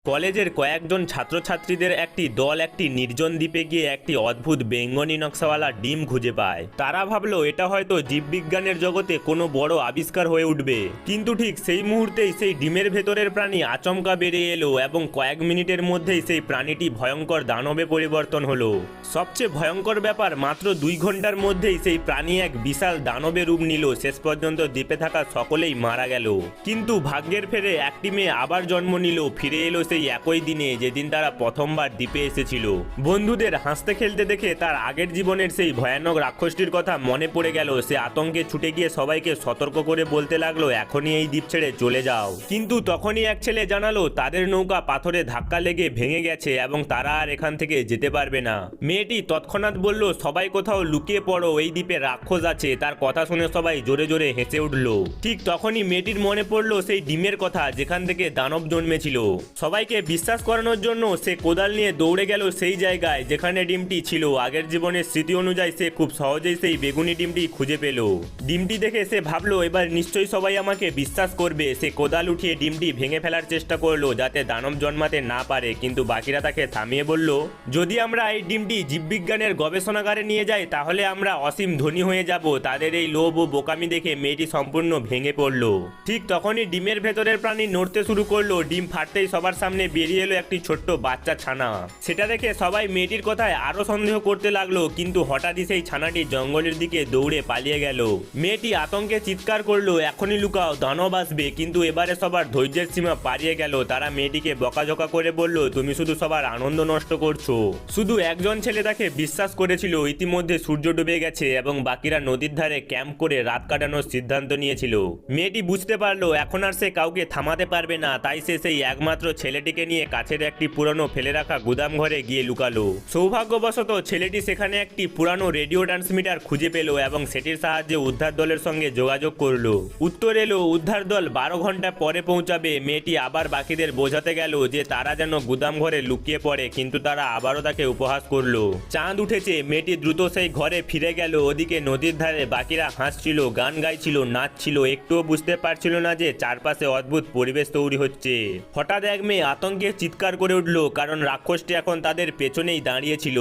কলেজের কয়েকজন ছাত্রছাত্রীদের একটি দল একটি নির্জন দ্বীপে গিয়ে একটি অদ্ভুত বেঙ্গনি নকশাওয়ালা ডিম খুঁজে পায়। তারা ভাবলো এটা হয়তো জীববিজ্ঞানের জগতে কোনো বড় আবিষ্কার হয়ে উঠবে, কিন্তু ঠিক সেই মুহূর্তেই সেই ডিমের ভেতরের প্রাণী আচমকা বেরিয়ে এলো এবং কয়েক মিনিটের মধ্যেই সেই প্রাণীটি ভয়ঙ্কর দানবে পরিবর্তন হলো। সবচেয়ে ভয়ঙ্কর ব্যাপার, মাত্র 2 ঘন্টার মধ্যেই সেই প্রাণী এক বিশাল দানবে রূপ নিল। শেষ পর্যন্ত দ্বীপে থাকা সকলেই মারা গেল, কিন্তু ভাগ্যের ফেরে একটি মেয়ে আবার জন্ম নিল, ফিরে এলো সেই একই দিনে যেদিন তারা প্রথমবার দ্বীপে এসেছিল। বন্ধুদের হাসতে খেলতে দেখে তার আগের জীবনের সেই ভয়ানক রাক্ষসটির কথা মনে পড়ে গেল। সে আতঙ্কে ছুটে গিয়ে সবাইকে সতর্ক করে বলতে লাগলো, এখনই এই দ্বীপ ছেড়ে চলে যাও। কিন্তু তখনই এক ছেলে জানালো তাদের নৌকা পাথরে ধাক্কা লেগে ভেঙে গেছে এবং তারা আর এখান থেকে যেতে পারবে না। মেয়েটি তৎক্ষণাৎ বলল, সবাই কোথাও লুকিয়ে পড়ো, এই দ্বীপে রাক্ষস আছে। তার কথা শুনে সবাই জোরে জোরে হেসে উঠল। ঠিক তখনই মেয়েটির মনে পড়লো সেই ডিমের কথা যেখান থেকে দানব জন্মেছিল। সবাইকে বিশ্বাস করানোর জন্য সে কোদাল নিয়ে দৌড়ে গেল সেই জায়গায় যেখানে ডিমটি ছিল। আগের জীবনের স্মৃতি অনুযায়ী সে খুব সহজেই সেই বেগুনি ডিমটি খুঁজে পেল। ডিমটি দেখে সে ভাবলো এবার নিশ্চয়ই সবাই আমাকে বিশ্বাস করবে। সে কোদাল উঠিয়ে ডিমটি ভেঙে ফেলার চেষ্টা করলো যাতে দানব জন্মাতে না পারে, কিন্তু বাকিরা তাকে থামিয়ে বলল, যদি আমরা এই ডিমটি জীববিজ্ঞানের গবেষণাগারে নিয়ে যাই তাহলে আমরা অসীম ধনী হয়ে যাব। তাদের এই লোভ ও বোকামি দেখে মেয়েটি সম্পূর্ণ ভেঙে পড়ল। ঠিক তখনই ডিমের ভেতরের প্রাণী নড়তে শুরু করলো। ডিম ফাটতেই সবার সামনে বেরিয়ে এলো একটি ছোট্ট বাচ্চা ছানা। সেটা দেখে সবাই মেয়েটির কথায় আরো সন্দেহ করতে লাগলো, কিন্তু হঠাৎই সেই ছানাটি জঙ্গলের দিকে দৌড়ে পালিয়ে গেল। মেয়েটি আতঙ্কে চিৎকার করলো, এখনই লুকাও, দানব আসবে। কিন্তু এবারে সবার ধৈর্যের সীমা পারিয়ে গেল। তারা মেয়েটিকে বকাঝকা করে বলল, তুমি শুধু সবার আনন্দ নষ্ট করছো। শুধু একজন ছেলে তাকে বিশ্বাস করেছিল। ইতিমধ্যে সূর্য ডুবে গেছে এবং বাকিরা নদীর ধারে ক্যাম্প করে রাত কাটানোর সিদ্ধান্ত নিয়েছিল। মেয়েটি বুঝতে পারলো এখন আর সে কাউকে থামাতে পারবে না, তাই সে সেই একমাত্র ছেলেটিকে নিয়ে কাছের একটি পুরনো ফেলে রাখা গুদাম ঘরে গিয়ে লুকালো। সৌভাগ্যবশত ছেলেটি সেখানে একটি পুরানো রেডিও ট্রান্সমিটার খুঁজে পেল এবং সেটির সাহায্যে উদ্ধার দলের সঙ্গে যোগাযোগ করলো। উত্তর এলো উদ্ধার দল 12 ঘন্টা পরে পৌঁছাবে। মেয়েটি আবার বাকিদের বোঝাতে গেল যে তারা যেন গুদাম ঘরে লুকিয়ে পড়ে, কিন্তু তারা আবারও তাকে উপহাস করলো। চাঁদ উঠেছে, মেয়েটি দ্রুত সেই ঘরে ফিরে গেল। ওদিকে নদীর ধারে বাকিরা হাসছিল, গান গাইছিল, নাচছিল, একটুও বুঝতে পারছিল না যে চারপাশে অদ্ভুত পরিবেশ তৈরি হচ্ছে। হঠাৎ এক মেয়ে আতঙ্কে চিৎকার করে উঠল, কারণ রাক্ষসটি এখন তাদের পেছনেই দাঁড়িয়েছিল।